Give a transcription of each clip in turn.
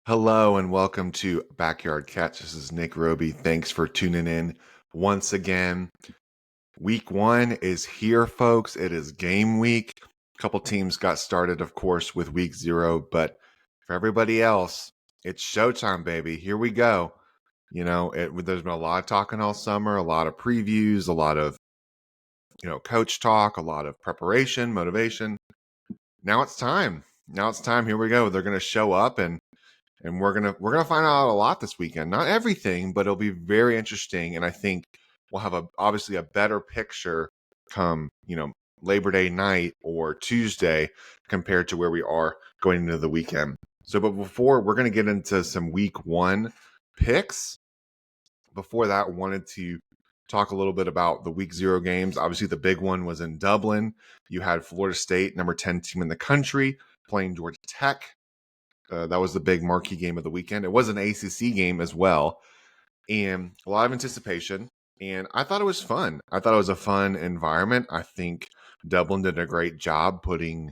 Hello and welcome to Backyard Catch. This is Nick Roby. Thanks for tuning in once again. Week 1 is here, folks. It is game week. A couple teams got started, of course, with week 0, but for everybody else, it's showtime, baby. Here we go. There's been a lot of talking all summer, a lot of previews, a lot of coach talk, a lot of preparation, motivation. Now it's time. Here we go. They're going to show up and we're gonna find out a lot this weekend. Not everything, but it'll be very interesting. And I think we'll have obviously a better picture come Labor Day night or Tuesday compared to where we are going into the weekend. So, but before we're gonna get into some week 1 picks. Before that, wanted to talk a little bit about the week 0 games. Obviously, the big one was in Dublin. You had Florida State, number 10 team in the country, playing Georgia Tech. That was the big marquee game of the weekend. It was an ACC game as well, and a lot of anticipation. And I thought it was fun. I thought it was a fun environment. I think Dublin did a great job putting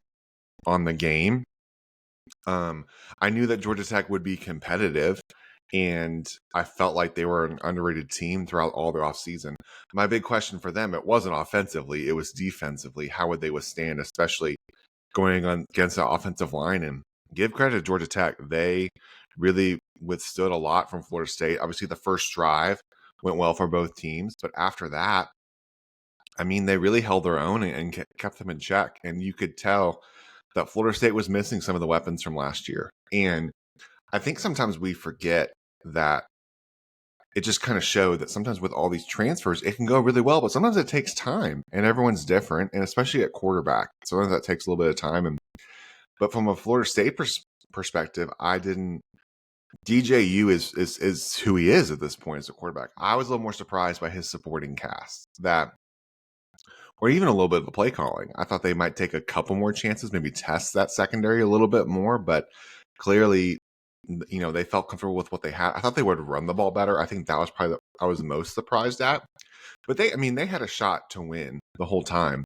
on the game. I knew that Georgia Tech would be competitive, and I felt like they were an underrated team throughout all their offseason. My big question for them, it wasn't offensively, it was defensively. How would they withstand, especially going against the offensive line? And give credit to Georgia Tech. They really withstood a lot from Florida State. Obviously, the first drive went well for both teams, but after that, I mean, they really held their own and kept them in check. And you could tell that Florida State was missing some of the weapons from last year. And I think sometimes we forget that it just kind of showed that sometimes with all these transfers, it can go really well, but sometimes it takes time and everyone's different. And especially at quarterback, sometimes that takes a little bit of time. But from a Florida State perspective, DJU is who he is at this point as a quarterback. I was a little more surprised by his supporting cast or even a little bit of the play calling. I thought they might take a couple more chances, maybe test that secondary a little bit more, but clearly, they felt comfortable with what they had. I thought they would run the ball better. I think that was probably I was most surprised at. But they had a shot to win the whole time.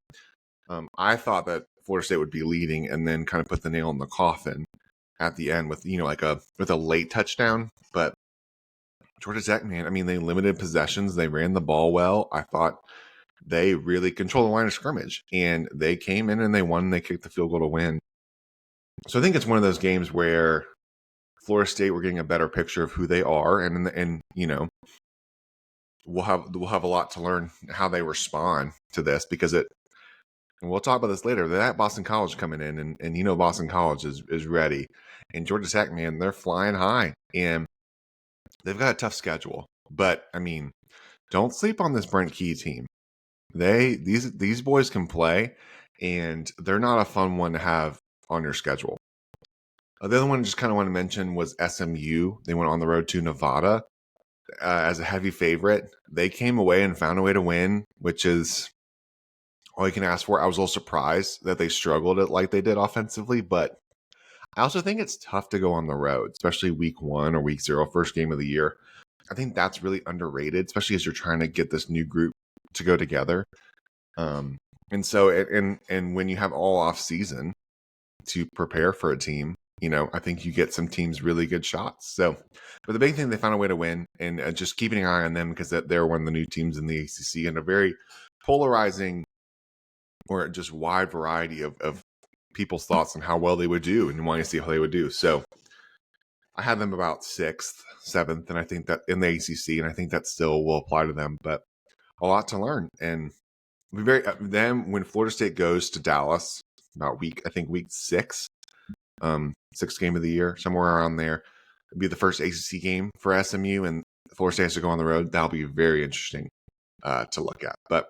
I thought that Florida State would be leading and then kind of put the nail in the coffin at the end with with a late touchdown. But Georgia Tech, man, they limited possessions. They ran the ball well. I thought they really controlled the line of scrimmage, and they came in and they won. They kicked the field goal to win. So I think it's one of those games where Florida State, we're getting a better picture of who they are, and we'll have a lot to learn how they respond to this, because and we'll talk about this later. They have Boston College coming in, and Boston College is ready. And Georgia Tech, man, they're flying high, and they've got a tough schedule. But don't sleep on this Brent Key team. These boys can play, and they're not a fun one to have on your schedule. The other one I just kind of want to mention was SMU. They went on the road to Nevada as a heavy favorite. They came away and found a way to win, which is all you can ask for. I was a little surprised that they struggled like they did offensively, but I also think it's tough to go on the road, especially week 1 or week 0, first game of the year. I think that's really underrated, especially as you're trying to get this new group to go together. And when you have all off season to prepare for a team, I think you get some teams really good shots. So, but the big thing, they found a way to win, and just keeping an eye on them because they're one of the new teams in the ACC, and a very polarizing or just wide variety of people's thoughts on how well they would do and wanting to see how they would do. So I had them about 6th, 7th, and I think that in the ACC, and I think that still will apply to them, but a lot to learn. And then when Florida State goes to Dallas about week 6, 6th game of the year, somewhere around there, it'll be the first ACC game for SMU, and Florida State has to go on the road. That'll be very interesting to look at. But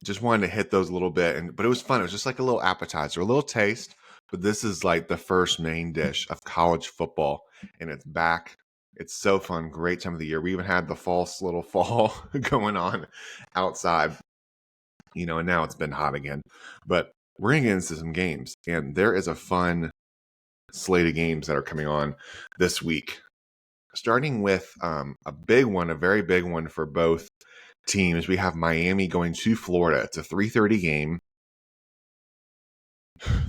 just wanted to hit those a little bit, but it was fun. It was just like a little appetizer, a little taste. But this is like the first main dish of college football, and it's back. It's so fun. Great time of the year. We even had the little fall going on outside, and now it's been hot again. But we're going to get into some games, and there is a fun slate of games that are coming on this week. Starting with a very big one for both teams. We have Miami going to Florida. It's a 3:30 game.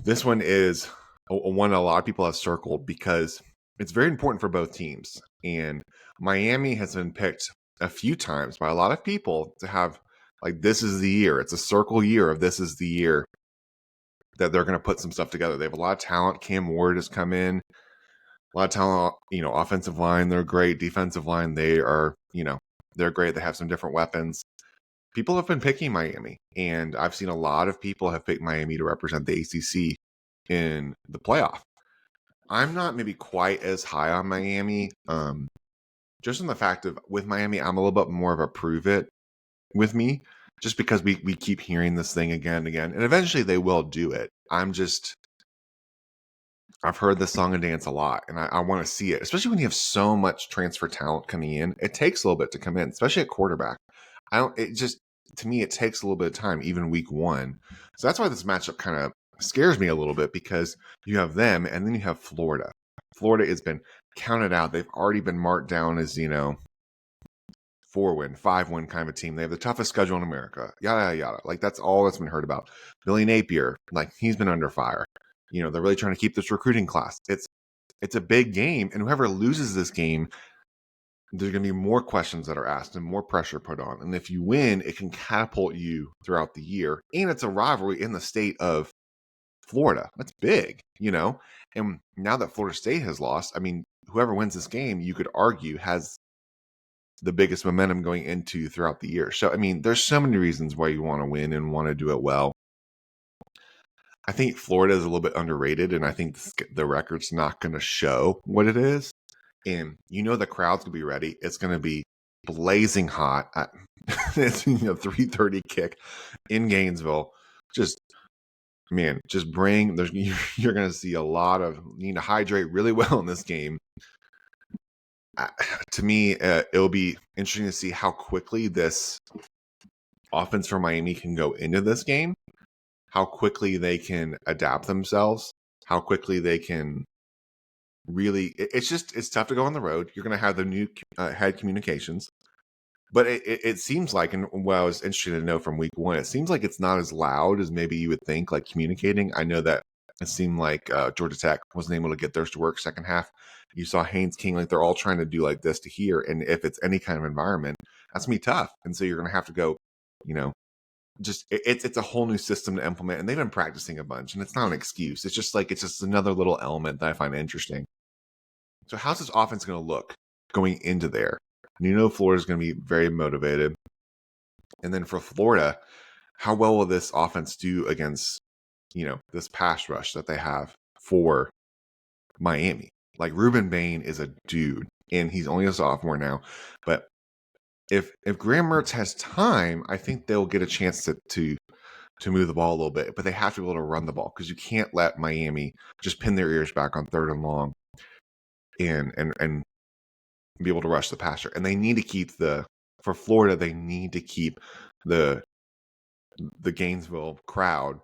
This one is one a lot of people have circled because it's very important for both teams. And Miami has been picked a few times by a lot of people to have, like, this is the year. It's a circle year of this is the year that they're going to put some stuff together. They have a lot of talent. Cam Ward has come in, a lot of talent, offensive line. They're great. Defensive line, they are, they're great. They have some different weapons. People have been picking Miami, and I've seen a lot of people have picked Miami to represent the ACC in the playoff. I'm not maybe quite as high on Miami, just in the fact of with Miami, I'm a little bit more of a prove it with me, just because we keep hearing this thing again and again, and eventually they will do it. I've heard this song and dance a lot, and I want to see it, especially when you have so much transfer talent coming in. It takes a little bit to come in, especially at quarterback. To me, it takes a little bit of time, even week one. So that's why this matchup kind of scares me a little bit, because you have them and then you have Florida. Florida has been counted out. They've already been marked down as, 4-win, 5-win kind of a team. They have the toughest schedule in America. Yada, yada, yada. Like, that's all that's been heard about. Billy Napier, like, he's been under fire. They're really trying to keep this recruiting class. It's a big game, and whoever loses this game, there's going to be more questions that are asked and more pressure put on. And if you win, it can catapult you throughout the year. And it's a rivalry in the state of Florida. That's big, And now that Florida State has lost, I mean, whoever wins this game, you could argue, has the biggest momentum going into throughout the year. So, I mean, there's so many reasons why you want to win and want to do it well. I think Florida is a little bit underrated, and I think the record's not going to show what it is. And the crowd's going to be ready. It's going to be blazing hot. It's 3:30 kick in Gainesville. Just bring. You're going to see a lot of. You need to hydrate really well in this game. To me, it'll be interesting to see how quickly this offense for Miami can go into this game, how quickly they can adapt themselves, how quickly they can really. It's tough to go on the road. You're going to have the new head communications, but it seems like, and what I was interested to know from week one, it seems like it's not as loud as maybe you would think, like communicating. I know that it seemed like Georgia Tech wasn't able to get theirs to work second half. You saw Haynes King, like they're all trying to do like this to here. And if it's any kind of environment, that's going to be tough. And so you're going to have to go, it's a whole new system to implement. And they've been practicing a bunch, and it's not an excuse. It's just another little element that I find interesting. So how's this offense going to look going into there? And Florida's going to be very motivated. And then for Florida, how well will this offense do against, this pass rush that they have for Miami? Like, Ruben Bain is a dude, and he's only a sophomore now. But if Graham Mertz has time, I think they'll get a chance to move the ball a little bit. But they have to be able to run the ball, because you can't let Miami just pin their ears back on 3rd and long and be able to rush the passer. And they need to keep for Florida, they need to keep the Gainesville crowd,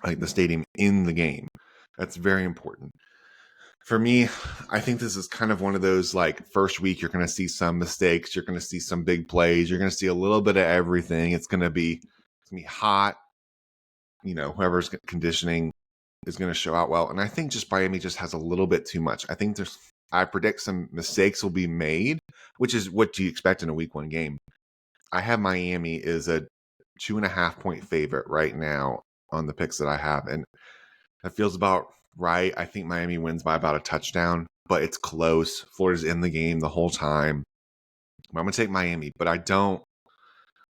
like the stadium, in the game. That's very important. For me, I think this is kind of one of those, like, first week, you're going to see some mistakes. You're going to see some big plays. You're going to see a little bit of everything. It's going to be hot. Whoever's conditioning is going to show out well. And I think just Miami just has a little bit too much. I predict some mistakes will be made, which is what you expect in a week one game. I have Miami is a 2.5 point favorite right now on the picks that I have. And that feels about right. I think Miami wins by about a touchdown, but it's close. Florida's in the game the whole time. I'm going to take Miami, but I don't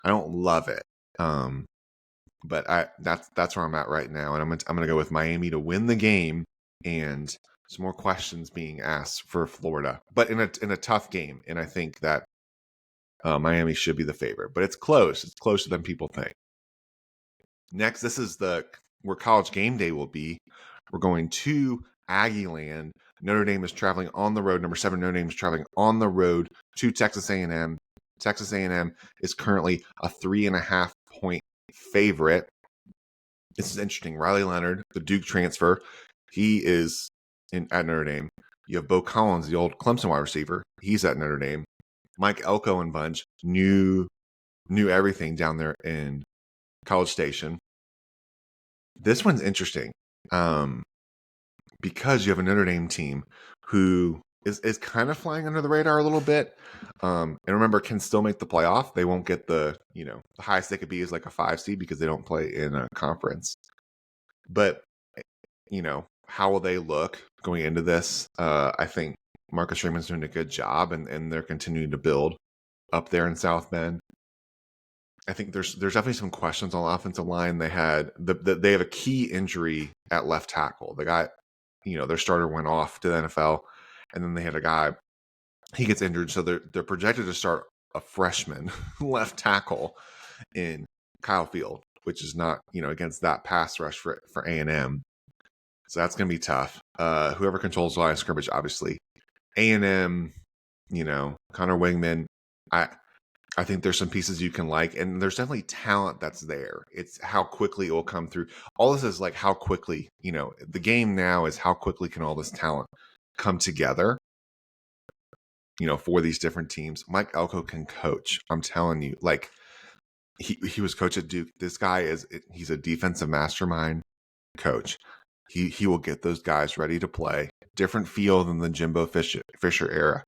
love it. But that's where I'm at right now. And I'm going to go with Miami to win the game, and some more questions being asked for Florida, but in a tough game. And I think that Miami should be the favorite, but it's close. It's closer than people think. Next, this is where College Game Day will be. We're going to Aggieland. Notre Dame is traveling on the road. Number 7, Notre Dame is traveling on the road to Texas A&M. Texas A&M is currently a 3.5 point favorite. This is interesting. Riley Leonard, the Duke transfer, he is at Notre Dame. You have Bo Collins, the old Clemson wide receiver. He's at Notre Dame. Mike Elko and bunch knew everything down there in College Station. This one's interesting. because you have a Notre Dame team who is kind of flying under the radar a little bit. And remember, can still make the playoff. They won't get the highest they could be is like a 5 seed because they don't play in a conference. But how will they look going into this? I think Marcus Freeman's doing a good job, and they're continuing to build up there in South Bend. I think there's definitely some questions on the offensive line. They had they have a key injury at left tackle. The guy, their starter went off to the NFL, and then they had a guy, he gets injured, so they're projected to start a freshman left tackle in Kyle Field, which is not against that pass rush for A&M. So that's going to be tough. Whoever controls the line of scrimmage, obviously. A&M, Connor Wingman, I think there's some pieces you can like, and there's definitely talent that's there. It's how quickly it will come through. All this is like how quickly, the game now is how quickly can all this talent come together, for these different teams. Mike Elko can coach. I'm telling you, like he was coach at Duke. This guy he's a defensive mastermind coach. He will get those guys ready to play. Different feel than the Jimbo Fisher era.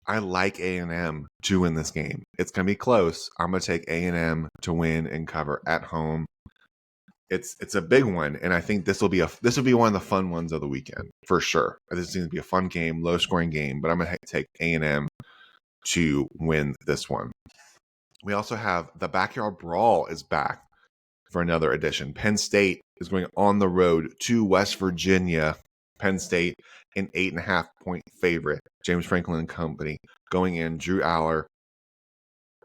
I like A&M to win this game. It's going to be close. I'm going to take A&M to win and cover at home. It's a big one, and I think this will be one of the fun ones of the weekend for sure. This seems to be a fun game, low scoring game, but I'm going to take A&M to win this one. We also have the Backyard Brawl is back for another edition. Penn State is going on the road to West Virginia. Penn State, an 8.5-point favorite. James Franklin and company going in. Drew Aller,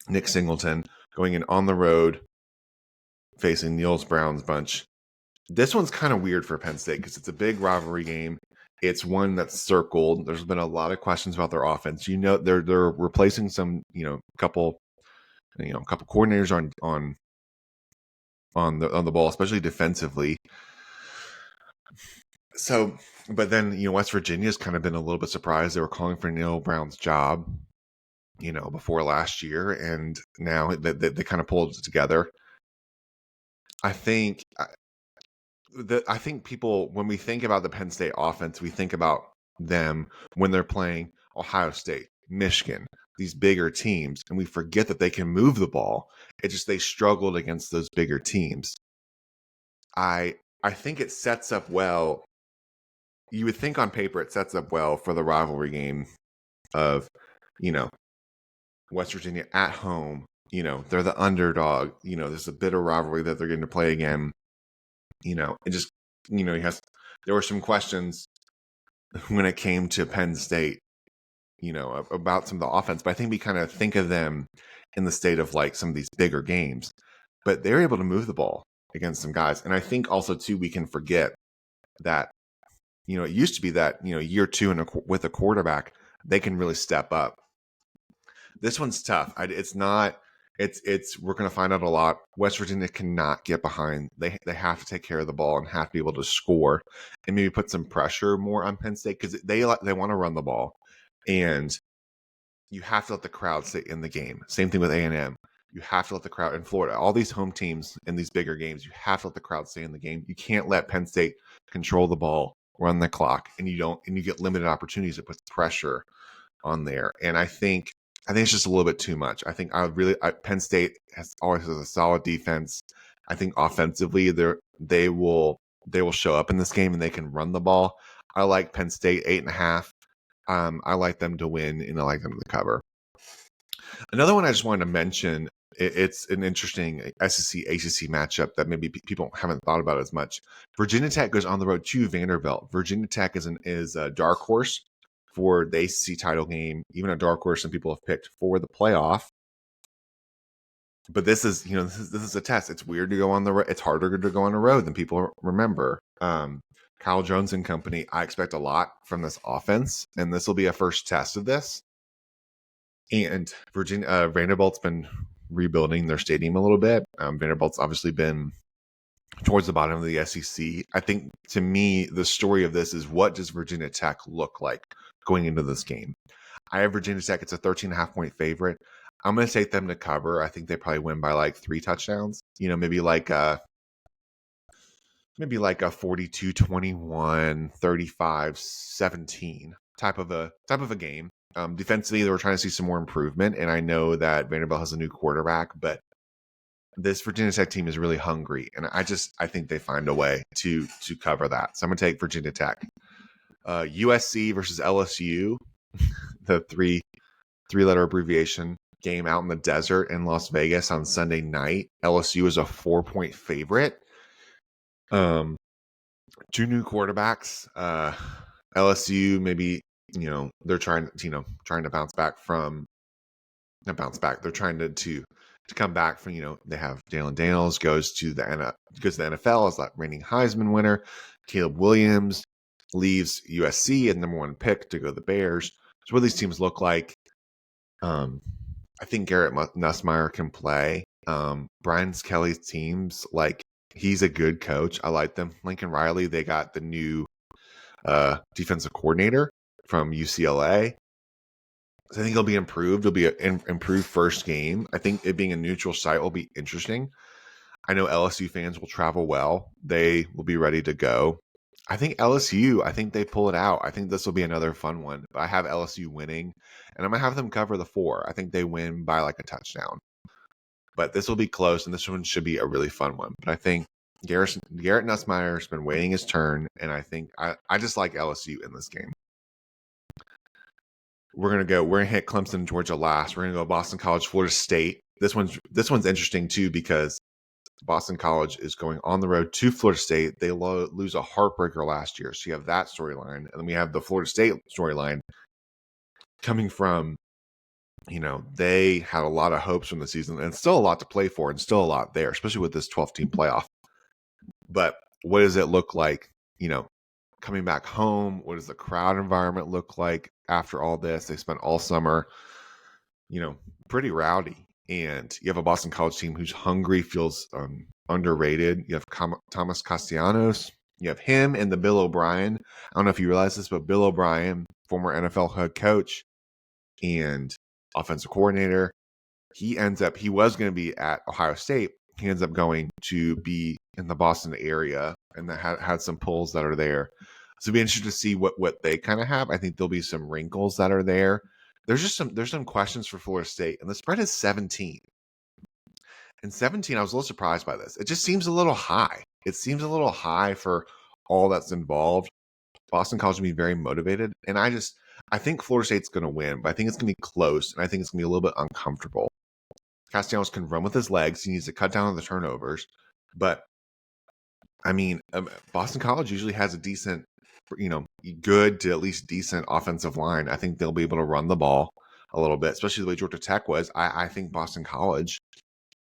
Nick Singleton going in on the road, facing Niels Brown's bunch. This one's kind of weird for Penn State because it's a big rivalry game. It's one that's circled. There's been a lot of questions about their offense. They're replacing some, couple coordinators on the ball, especially defensively. So, but then, West Virginia's kind of been a little bit surprised. They were calling for Neil Brown's job, before last year, and now they kind of pulled it together. I think people, when we think about the Penn State offense, we think about them when they're playing Ohio State, Michigan, these bigger teams, and we forget that they can move the ball. It's just they struggled against those bigger teams. I think it sets up well. You would think on paper it sets up well for the rivalry game of, West Virginia at home. They're the underdog. There's a bit of rivalry that they're getting to play again. It just, there were some questions when it came to Penn State, about some of the offense. But I think we kind of think of them in the state of like some of these bigger games. But they're able to move the ball against some guys. And I think also, too, we can forget that, it used to be that, year two with a quarterback, they can really step up. This one's tough. It's not. We're going to find out a lot. West Virginia cannot get behind. They have to take care of the ball and have to be able to score and maybe put some pressure more on Penn State because they want to run the ball, and you have to let the crowd stay in the game. Same thing with A&M. You have to let the crowd in Florida. All these home teams in these bigger games, you have to let the crowd stay in the game. You can't let Penn State control the ball, run the clock, and you get limited opportunities to put pressure on there. And I think it's just a little bit too much. I think Penn State always has a solid defense. I think offensively they will show up in this game and they can run the ball. I like Penn State 8.5. I like them to win and I like them to cover. Another one I just wanted to mention. It's an interesting SEC ACC matchup that maybe people haven't thought about as much. Virginia Tech goes on the road to Vanderbilt. Virginia Tech is a dark horse for the ACC title game, even a dark horse some people have picked for the playoff. But this is a test. It's weird to go on the road. It's harder to go on the road than people remember. Kyle Jones and company, I expect a lot from this offense, and this will be a first test of this. And Vanderbilt's been rebuilding their stadium a little bit. Vanderbilt's obviously been towards the bottom of the SEC. I think, to me, the story of this is, what does Virginia Tech look like going into this game? I have Virginia Tech. It's a 13.5-point favorite. I'm going to take them to cover. I think they probably win by like 3 touchdowns. Maybe like maybe like a 42-21, 35-17 type of a game. Defensively, they were trying to see some more improvement, and I know that Vanderbilt has a new quarterback, but this Virginia Tech team is really hungry, and I think they find a way to cover that. So I'm gonna take Virginia Tech. USC versus LSU, the three-letter abbreviation game out in the desert in Las Vegas on Sunday night. LSU is a 4-point favorite. Two new quarterbacks. LSU maybe they're trying to bounce back from not bounce back. They're trying to come back from they have Jalen Daniels goes to the NFL as that reigning Heisman winner. Caleb Williams leaves USC and number one pick to go to the Bears. So what these teams look like. I think Garrett Nussmeier can play. Brian Kelly's teams, like, he's a good coach. I like them. Lincoln Riley, they got the new defensive coordinator from UCLA. So I think it'll be improved. It'll be an improved first game. I think it being a neutral site will be interesting. I know LSU fans will travel well. They will be ready to go. I think LSU, they pull it out. I think this will be another fun one. I have LSU winning, and I'm going to have them cover the 4. I think they win by like a touchdown. But this will be close, and this one should be a really fun one. But I think Garrett Nussmeier has been waiting his turn, and I think I just like LSU in this game. We're gonna hit Clemson, Georgia last. We're gonna go Boston College, Florida State. This one's interesting too because Boston College is going on the road to Florida State. They lose a heartbreaker last year, so you have that storyline, and then we have the Florida State storyline coming from. They had a lot of hopes from the season, and still a lot to play for, and still a lot there, especially with this 12-team playoff. But what does it look like? Coming back home, what does the crowd environment look like after all this? They spent all summer, pretty rowdy. And you have a Boston College team who's hungry, feels underrated. You have Thomas Castellanos. You have him and the Bill O'Brien. I don't know if you realize this, but Bill O'Brien, former NFL head coach and offensive coordinator, he was going to be at Ohio State. He ends up going to be in the Boston area, and that had some pulls that are there. So it'll be interesting to see what they kind of have. I think there'll be some wrinkles that are there. There's some questions for Florida State, and the spread is 17. And 17, I was a little surprised by this. It just seems a little high. It seems a little high for all that's involved. Boston College will be very motivated, and I think Florida State's going to win, but I think it's going to be close, and I think it's going to be a little bit uncomfortable. Castellanos can run with his legs. He needs to cut down on the turnovers. But, Boston College usually has a decent, good to at least decent offensive line. I think they'll be able to run the ball a little bit, especially the way Georgia Tech was. I think Boston College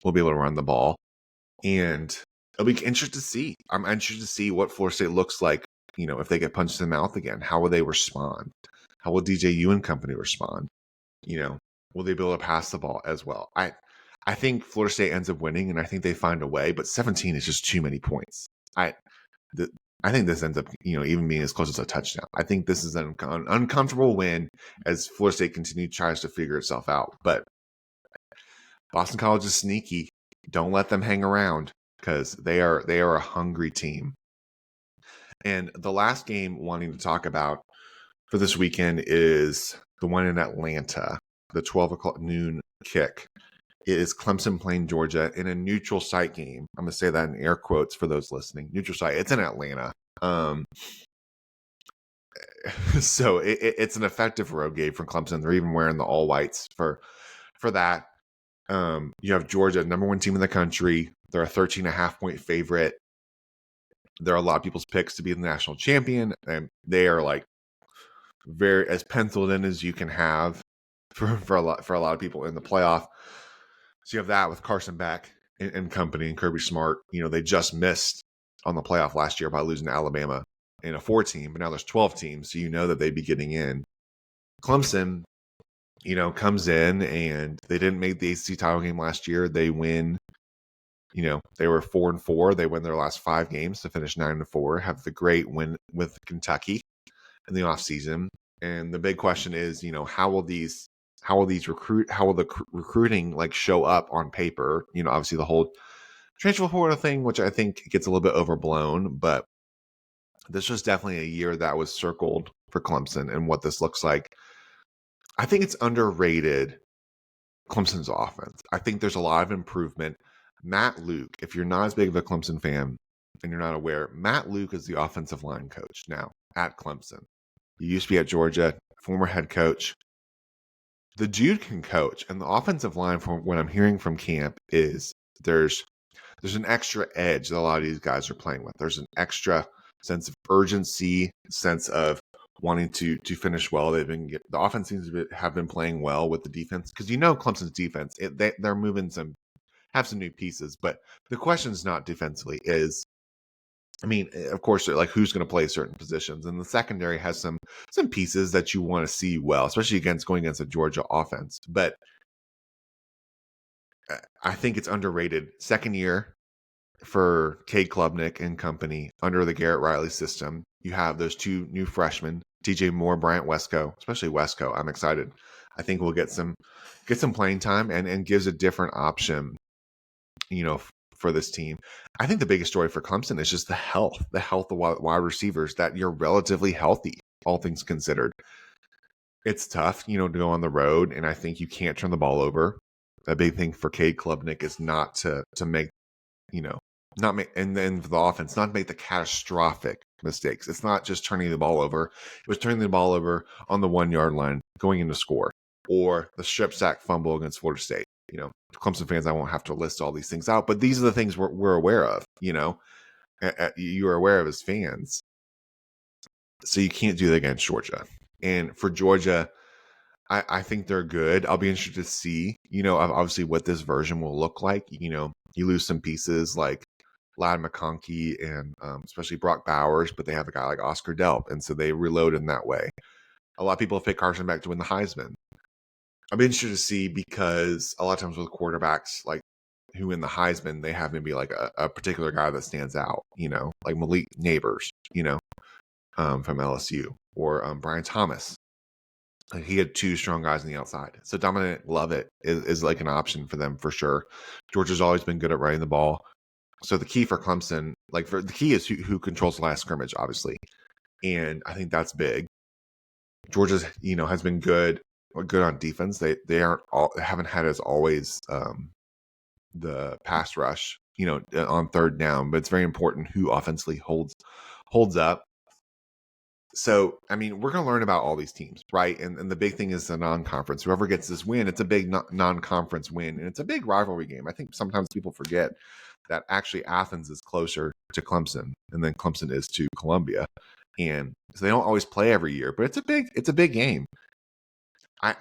will be able to run the ball. And it'll be interesting to see. I'm interested to see what Florida State looks like, if they get punched in the mouth again. How will they respond? How will DJU and company respond? Will they be able to pass the ball as well? I think Florida State ends up winning, and I think they find a way, but 17 is just too many points. I think this ends up, even being as close as a touchdown. I think this is an uncomfortable win as Florida State tries to figure itself out. But Boston College is sneaky. Don't let them hang around because they are a hungry team. And the last game wanting to talk about for this weekend is the one in Atlanta, the 12 o'clock noon kick. It is Clemson playing Georgia in a neutral site game. I'm going to say that in air quotes for those listening. Neutral site. It's in Atlanta. So it's an effective road game for Clemson. They're even wearing the all whites for that. You have Georgia, number one team in the country. They're a 13.5-point favorite. They're a lot of people's picks to be the national champion, and they are like very as penciled in as you can have for a lot of people in the playoff. So you have that with Carson Beck and company and Kirby Smart. They just missed on the playoff last year by losing to Alabama in a 4-team, but now there's 12 teams, so that they'd be getting in. Clemson, comes in, and they didn't make the ACC title game last year. They win. They were 4-4. They win their last 5 games to finish 9-4. Have the great win with Kentucky in the offseason. And the big question is, how will the recruiting like show up on paper? Obviously the whole transfer portal thing, which I think gets a little bit overblown, but this was definitely a year that was circled for Clemson and what this looks like. I think it's underrated, Clemson's offense. I think there's a lot of improvement. Matt Luke, if you're not as big of a Clemson fan and you're not aware, Matt Luke is the offensive line coach now at Clemson. He used to be at Georgia, former head coach. The dude can coach, and the offensive line, from what I'm hearing from camp, is there's an extra edge that a lot of these guys are playing with. There's an extra sense of urgency, sense of wanting to finish well. The offense seems to have been playing well with the defense, because Clemson's defense, they're moving have some new pieces, but the question is not defensively. Of course, like, who's going to play certain positions, and the secondary has some pieces that you want to see well, especially going against a Georgia offense. But I think it's underrated. Second year for Cade Klubnik and company under the Garrett Riley system. You have those two new freshmen, TJ Moore, Bryant Wesco, especially Wesco. I'm excited. I think we'll get some playing time and gives a different option, for this team. I think the biggest story for Clemson is just the health of wide receivers, that you're relatively healthy, all things considered. It's tough, to go on the road, and I think you can't turn the ball over. A big thing for Cade Klubnik is not to make, not make, and then for the offense, not make the catastrophic mistakes. It's not just turning the ball over. It was turning the ball over on the 1 yard line, going into score, or the strip sack fumble against Florida State. Clemson fans, I won't have to list all these things out, but these are the things we're aware of, you're aware of as fans. So you can't do that against Georgia. And for Georgia, I think they're good. I'll be interested to see, obviously what this version will look like. You lose some pieces like Ladd McConkey and especially Brock Bowers, but they have a guy like Oscar Delp, and so they reload in that way. A lot of people have picked Carson Beck to win the Heisman. I'll be interested to see, because a lot of times with quarterbacks like who win the Heisman, they have maybe like a particular guy that stands out, like Malik Neighbors, from LSU, or Brian Thomas. He had two strong guys on the outside. So Dominic Lovett is like an option for them for sure. Georgia's always been good at running the ball. So the key for Clemson, the key is who controls the last scrimmage, obviously. And I think that's big. Georgia's, has been good on defense. They haven't had as always the pass rush, on third down, but it's very important who offensively holds up. So, we're going to learn about all these teams, right? And the big thing is the non-conference. Whoever gets this win, it's a big non-conference win, and it's a big rivalry game. I think sometimes people forget that actually Athens is closer to Clemson, and then Clemson is to Columbia, and so they don't always play every year, but it's a big game. I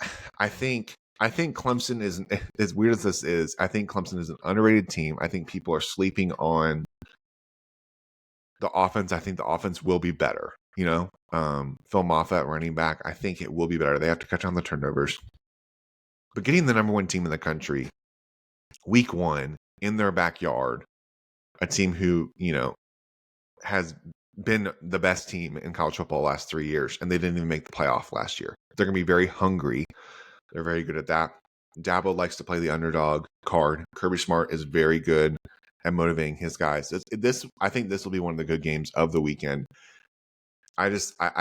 think Clemson is, as weird as this is, I think Clemson is an underrated team. I think people are sleeping on the offense. I think the offense will be better. Phil Moffitt, running back, I think it will be better. They have to cut down the turnovers. But getting the number one team in the country, week one, in their backyard, a team who, has been the best team in college football the last 3 years, and they didn't even make the playoff last year. They're going to be very hungry. They're very good at that. Dabo likes to play the underdog card. Kirby Smart is very good at motivating his guys. I think this will be one of the good games of the weekend. I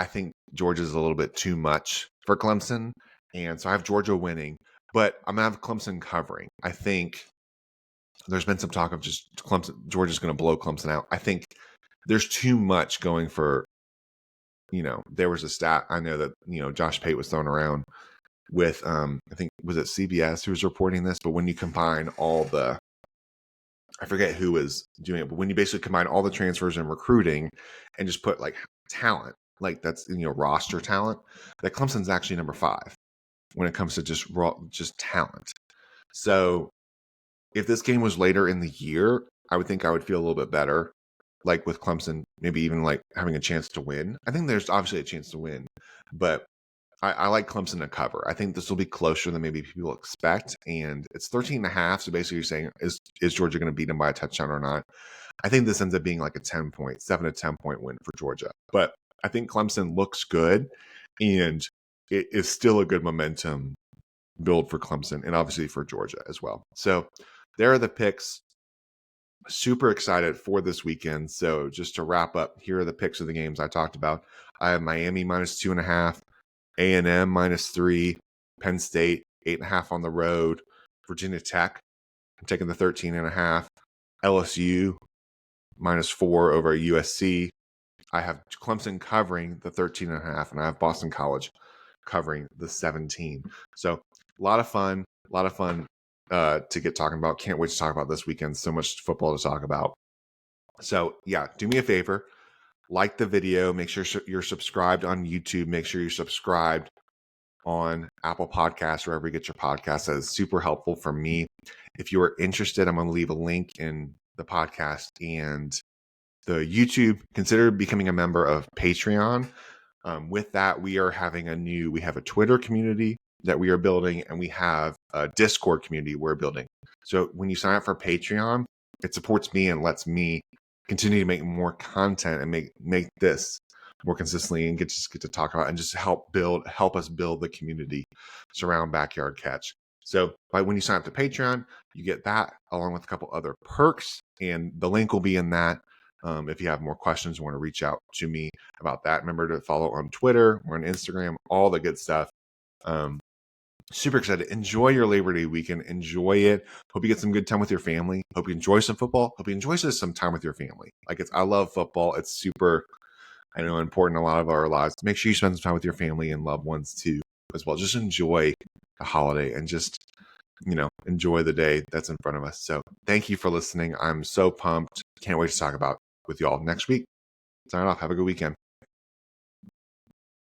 think Georgia's a little bit too much for Clemson, and so I have Georgia winning, but I'm going to have Clemson covering. I think there's been some talk of just Georgia's going to blow Clemson out. I think there's too much going for, there was a stat I know that, Josh Pate was throwing around with, I think, was it CBS who was reporting this, but when you combine all I forget who was doing it, but when you basically combine all the transfers and recruiting and just put like talent, like that's, roster talent, that Clemson's actually number 5 when it comes to just talent. So if this game was later in the year, I would think I would feel a little bit better, like with Clemson, maybe even like having a chance to win. I think there's obviously a chance to win, but I like Clemson to cover. I think this will be closer than maybe people expect, and it's 13.5. So basically, you're saying is Georgia going to beat them by a touchdown or not? I think this ends up being like a 7 to 10 point win for Georgia. But I think Clemson looks good, and it is still a good momentum build for Clemson, and obviously for Georgia as well. So there are the picks. Super excited for this weekend. So just to wrap up, here are the picks of the games I talked about. I have Miami -2.5, A&M -3, Penn State 8.5 on the road, Virginia Tech, I'm taking the 13.5, LSU -4 over USC. I have Clemson covering the 13.5, and I have Boston College covering the 17. So a lot of fun to get talking about. Can't wait to talk about this weekend. So much football to talk about. So yeah, do me a favor, like the video, make sure you're subscribed on YouTube, make sure you're subscribed on Apple Podcasts, wherever you get your podcasts. That is super helpful for me. If you are interested, I'm going to leave a link in the podcast and the YouTube. Consider becoming a member of Patreon. With that, we have a Twitter community that we are building, and we have a Discord community we're building. So when you sign up for Patreon, it supports me and lets me continue to make more content and make this more consistently and get to talk about and just help us build the community surround Backyard Catch. So when you sign up to Patreon, you get that along with a couple other perks, and the link will be in that. If you have more questions, want to reach out to me about that, remember to follow on Twitter or on Instagram, all the good stuff. Super excited. Enjoy your Labor Day weekend. Enjoy it. Hope you get some good time with your family. Hope you enjoy some football. Hope you enjoy some time with your family. I love football. It's super, important in a lot of our lives. Make sure you spend some time with your family and loved ones too, as well. Just enjoy the holiday and just, enjoy the day that's in front of us. So thank you for listening. I'm so pumped. Can't wait to talk about with y'all next week. Sign off. Have a good weekend.